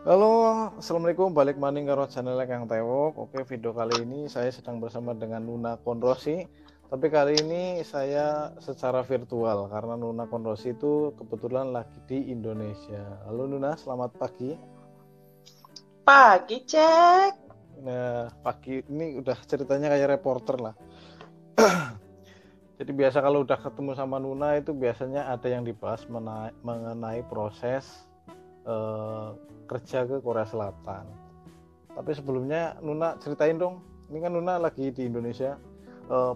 Halo, assalamualaikum. Balik maning karo channel Kang Tewok. Oke, video kali ini saya sedang bersama dengan Nuna Konrosi. Tapi kali ini saya secara virtual karena Nuna Konrosi itu kebetulan lagi di Indonesia. Halo Nuna, selamat pagi. Pagi, Cek. Nah, pagi ini udah ceritanya kayak reporter lah. Jadi biasa kalau udah ketemu sama Nuna itu biasanya ada yang dibahas mengenai proses eh, kerja ke Korea Selatan. Tapi sebelumnya Nuna ceritain dong, ini kan Nuna lagi di Indonesia,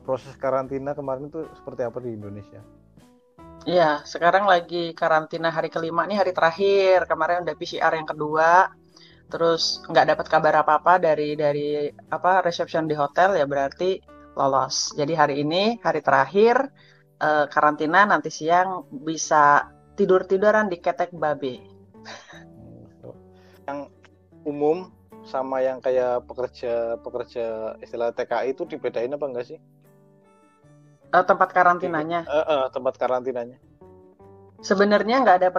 proses karantina kemarin itu seperti apa di Indonesia? Ya, sekarang lagi karantina hari kelima nih, hari terakhir. Kemarin udah PCR yang kedua, terus nggak dapat kabar apa-apa dari apa resepsion di hotel, ya berarti lolos. Jadi hari ini hari terakhir karantina, nanti siang bisa tidur-tiduran di ketek babe. Yang umum sama yang kayak pekerja istilah TKI itu dibedain apa enggak sih? Tempat Di karantinanya. tempat karantinanya. Sebenarnya nggak ada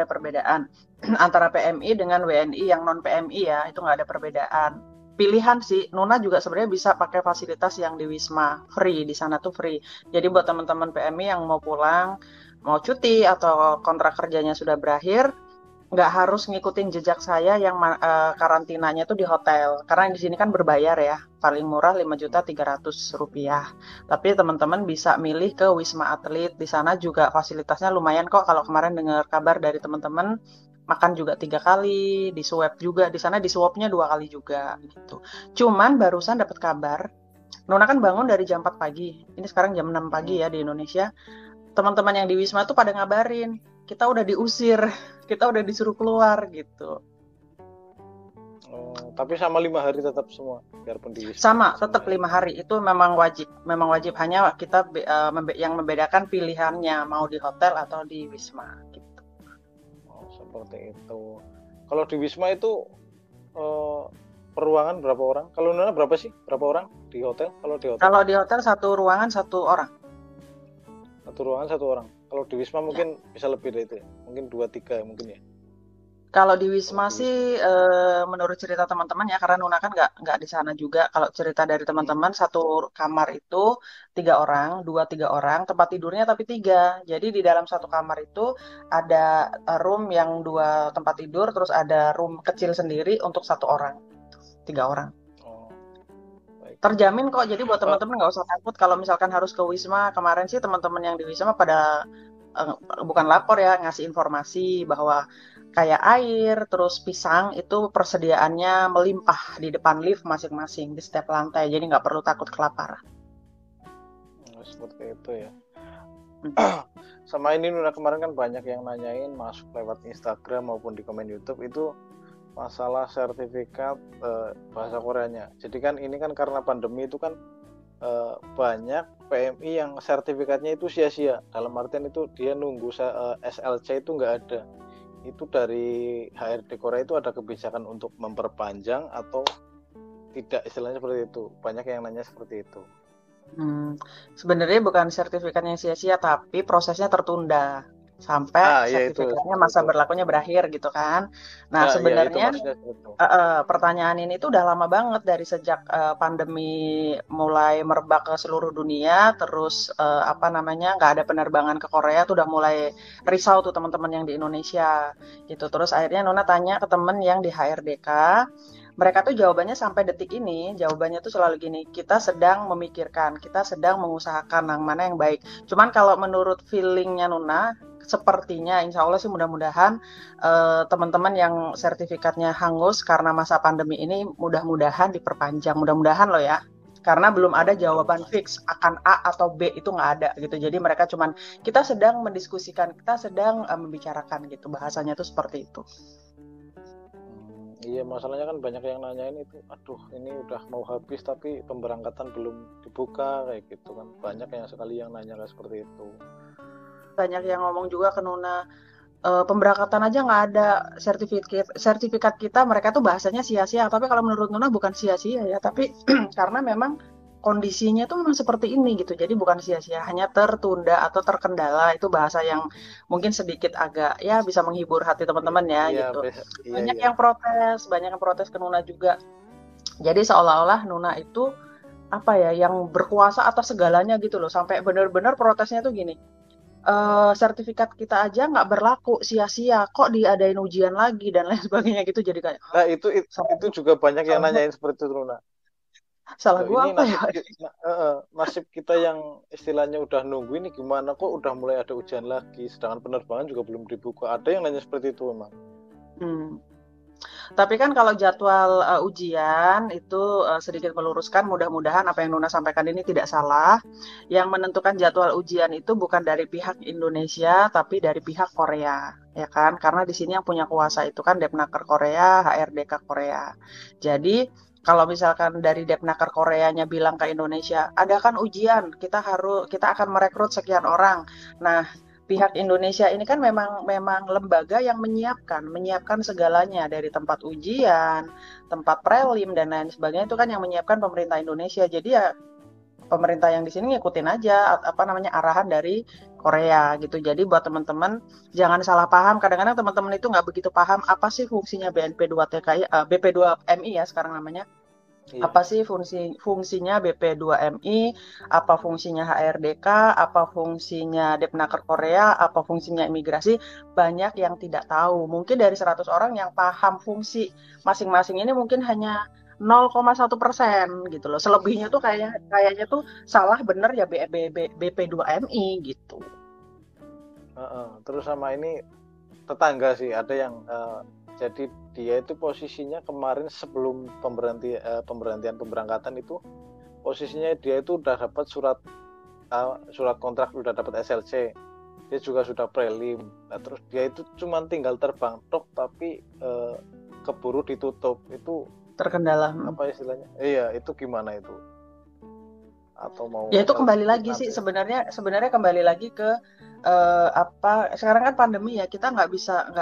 perbedaan antara PMI dengan WNI yang non PMI ya, itu nggak ada perbedaan. Pilihan sih, Nuna juga sebenarnya bisa pakai fasilitas yang di Wisma, free, di sana tuh free. Jadi buat teman-teman PMI yang mau pulang, mau cuti atau kontrak kerjanya sudah berakhir, nggak harus ngikutin jejak saya yang karantinanya tuh di hotel. Karena di sini kan berbayar ya, paling murah 5.300.000 rupiah. Tapi teman-teman bisa milih ke Wisma Atlet. Di sana juga fasilitasnya lumayan kok. Kalau kemarin dengar kabar dari teman-teman, makan juga 3 kali, di swab juga. Di sana di swabnya 2 kali juga gitu. Cuman barusan dapat kabar, Nona kan bangun dari jam 4 pagi. Ini sekarang jam 6 pagi Hmm. ya di Indonesia. Teman-teman yang di Wisma tuh pada ngabarin, kita udah diusir, kita udah disuruh keluar gitu. Oh, tapi sama 5 hari tetap semua, biarpun di Wisma Sama, sama tetap yang 5 hari itu memang wajib, hanya kita yang membedakan pilihannya mau di hotel atau di Wisma gitu. oh, seperti itu. Kalau di Wisma itu eh, per ruangan berapa orang? Kalau Nuna berapa sih? Berapa orang di hotel? Kalau di hotel? Kalau di hotel satu ruangan satu orang. Satu ruangan satu orang. Kalau di Wisma Ya. mungkin bisa lebih dari itu ya. Mungkin 2 3 mungkin ya. Kalau di Kalau Wisma di sih, Wisma. menurut cerita teman-teman ya, karena Nuna kan nggak di sana juga. Kalau cerita dari Hmm. teman-teman, satu kamar itu 3 orang, 2 3 orang, tempat tidurnya tapi tiga. Jadi di dalam satu kamar itu ada room yang 2 tempat tidur, terus ada room kecil sendiri untuk 1 orang, 3 orang. Oh, baik. Terjamin kok. Jadi buat Uh, teman-teman nggak usah takut kalau misalkan harus ke Wisma. Kemarin sih teman-teman yang di Wisma pada eh, bukan lapor ya, ngasih informasi bahwa kayak air, terus pisang itu persediaannya melimpah di depan lift masing-masing di setiap lantai. Jadi nggak perlu takut kelaparan. seperti itu ya. Hmm. Sama ini Nuna kemarin kan banyak yang nanyain masuk lewat Instagram maupun di komen YouTube itu masalah sertifikat bahasa Koreanya. Jadi kan ini kan karena pandemi itu kan banyak PMI yang sertifikatnya itu sia-sia. Dalam artian itu dia nunggu SLC itu nggak ada. Itu dari HRD Korea itu ada kebijakan untuk memperpanjang atau tidak, istilahnya seperti itu. Banyak yang nanya seperti itu. Hmm. Sebenarnya bukan sertifikatnya sia-sia, tapi prosesnya tertunda sampai Ya itu sertifikatnya seperti masa itu. berlakunya berakhir gitu kan. Nah, Ya itu sebenarnya maksudnya seperti itu. pertanyaan ini tuh udah lama banget dari sejak pandemi mulai merebak ke seluruh dunia, terus apa namanya nggak ada penerbangan ke Korea tuh udah mulai risau tuh teman-teman yang di Indonesia gitu. Terus akhirnya Nona tanya ke temen yang di HRDK, mereka tuh jawabannya sampai detik ini, jawabannya tuh selalu gini, kita sedang memikirkan, kita sedang mengusahakan yang mana yang baik. Cuman kalau menurut feelingnya Nona, sepertinya insya Allah sih mudah-mudahan teman-teman yang sertifikatnya hangus karena masa pandemi ini mudah-mudahan diperpanjang, mudah-mudahan loh ya. Karena belum ada jawaban fix akan A atau B, itu nggak ada gitu. Jadi mereka cuman kita sedang mendiskusikan, kita sedang membicarakan gitu. Bahasanya tuh seperti itu. Iya, masalahnya kan banyak yang nanyain itu, aduh ini udah mau habis tapi pemberangkatan belum dibuka kayak gitu kan. Banyak yang sekali yang nanya kayak seperti itu. Banyak yang ngomong juga ke Nuna, pemberangkatan aja nggak ada sertifikat sertifikat kita, mereka tuh bahasanya sia-sia. Tapi kalau menurut Nuna bukan sia-sia ya, tapi karena memang kondisinya tuh memang seperti ini gitu. Jadi bukan sia-sia, hanya tertunda atau terkendala. Itu bahasa yang mungkin sedikit agak ya bisa menghibur hati teman-teman ya Iya, gitu. iya, Banyak iya. yang protes, banyak yang protes ke Nuna juga. Jadi seolah-olah Nuna itu apa ya, yang berkuasa atas segalanya gitu loh. Sampai benar-benar protesnya tuh gini, sertifikat kita aja nggak berlaku, sia-sia, kok diadain ujian lagi dan lain sebagainya gitu. Jadi kayak, Nah, salah itu juga banyak yang salah gua, nanyain seperti itu, Luna. salah Loh, gua ini apa ya? nasib kita yang istilahnya udah nunggu ini gimana kok udah mulai ada ujian lagi, sedangkan penerbangan juga belum dibuka. Ada yang nanya seperti itu memang. Hmm. Tapi kan kalau jadwal ujian itu sedikit meluruskan, mudah-mudahan apa yang Nuna sampaikan ini tidak salah. Yang menentukan jadwal ujian itu bukan dari pihak Indonesia, tapi dari pihak Korea, ya kan? Karena di sini yang punya kuasa itu kan Depnaker Korea, HRDK Korea. Jadi kalau misalkan dari Depnaker Koreanya bilang ke Indonesia, ada kan ujian, kita akan merekrut sekian orang. Nah, pihak Indonesia ini kan memang lembaga yang menyiapkan segalanya dari tempat ujian, tempat prelim dan lain sebagainya, itu kan yang menyiapkan pemerintah Indonesia. Jadi ya pemerintah yang di sini ngikutin aja arahan dari Korea gitu. Jadi buat teman-teman jangan salah paham. Kadang-kadang teman-teman itu nggak begitu paham apa sih fungsinya BNP2TKI, BP2MI ya sekarang namanya. Iya. Apa sih fungsinya BP2MI, apa fungsinya HRDK, apa fungsinya Depnaker Korea, apa fungsinya imigrasi, banyak yang tidak tahu. Mungkin dari 100 orang yang paham fungsi masing-masing ini mungkin hanya 0,1% gitu loh. Selebihnya tuh kayaknya tuh salah bener ya BP2MI gitu. Terus sama ini tetangga sih, ada yang jadi dia itu posisinya kemarin sebelum pemberhentian pemberangkatan itu posisinya dia itu udah dapat surat kontrak, udah dapat SLC, dia juga sudah prelim. Nah, terus dia itu cuma tinggal terbang tok, tapi keburu ditutup. Itu Terkendala. apa istilahnya? Iya, itu gimana itu? Atau mau Ya itu kembali lagi sih nanti? sebenarnya kembali lagi ke sekarang kan pandemi ya, kita nggak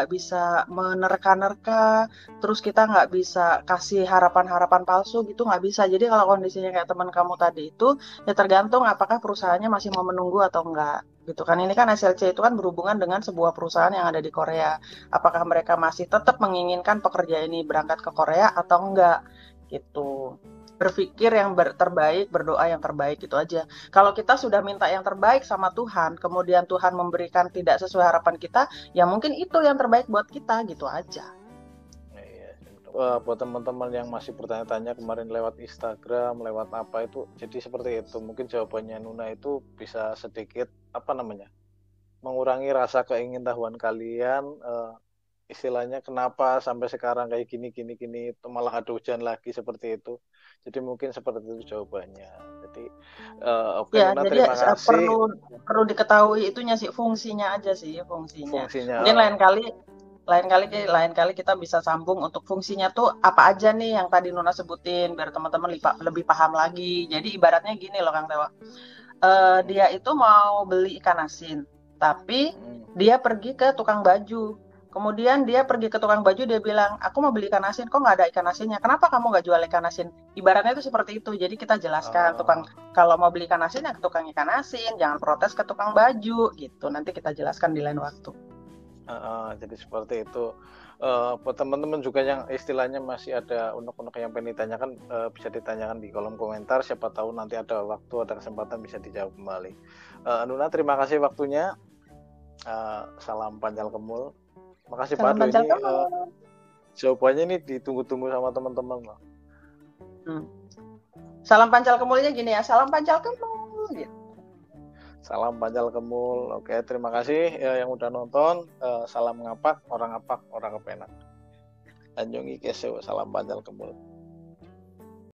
bisa menerka-nerka, terus kita nggak bisa kasih harapan-harapan palsu gitu, nggak bisa. Jadi kalau kondisinya kayak teman kamu tadi itu ya tergantung apakah perusahaannya masih mau menunggu atau enggak gitu kan. Ini kan SLC itu kan berhubungan dengan sebuah perusahaan yang ada di Korea, apakah mereka masih tetap menginginkan pekerja ini berangkat ke Korea atau enggak gitu. Berpikir yang terbaik, berdoa yang terbaik, itu aja. Kalau kita sudah minta yang terbaik sama Tuhan, kemudian Tuhan memberikan tidak sesuai harapan kita, ya mungkin itu yang terbaik buat kita, gitu aja. Iya. Buat teman-teman yang masih bertanya-tanya kemarin lewat Instagram, lewat apa itu, jadi seperti itu. Mungkin jawabannya Nuna itu bisa sedikit mengurangi rasa keingintahuan kalian. Istilahnya kenapa sampai sekarang kayak gini malah ada hujan lagi seperti itu. Jadi mungkin seperti itu jawabannya. Jadi oke, Ya, Nuna, jadi terima kasih. perlu diketahui itunya sih, fungsinya aja sih, fungsinya. Fungsinya Mungkin lain kali kita bisa sambung untuk fungsinya tuh apa aja nih yang tadi Nuna sebutin biar teman-teman lebih paham lagi. Jadi ibaratnya gini loh Kang Tewa. Dia itu mau beli ikan asin, tapi dia pergi ke tukang baju. Kemudian dia pergi ke tukang baju, dia bilang, aku mau beli ikan asin, kok nggak ada ikan asinnya? Kenapa kamu nggak jual ikan asin? Ibaratnya itu seperti itu. Jadi kita jelaskan, kalau mau beli ikan asin ya ke tukang ikan asin, jangan protes ke tukang baju gitu. Nanti kita jelaskan di lain waktu. Jadi seperti itu. Buat teman-teman juga yang istilahnya masih ada unek-unek yang pengen ditanyakan, bisa ditanyakan di kolom komentar. Siapa tahu nanti ada waktu, ada kesempatan bisa dijawab kembali. Nuna, terima kasih waktunya. Salam Panjal Kemul. Makasih Salam Pak. Panjal Ini Kemul. jawabannya ini ditunggu-tunggu sama teman-teman loh. Salam Panjal Kemulnya gini ya, salam Panjal Kemul gitu. Salam Panjal Kemul. Oke, terima kasih yang udah nonton. Salam ngapak, orang kepenak. Anjungi keseu, salam Panjal Kemul.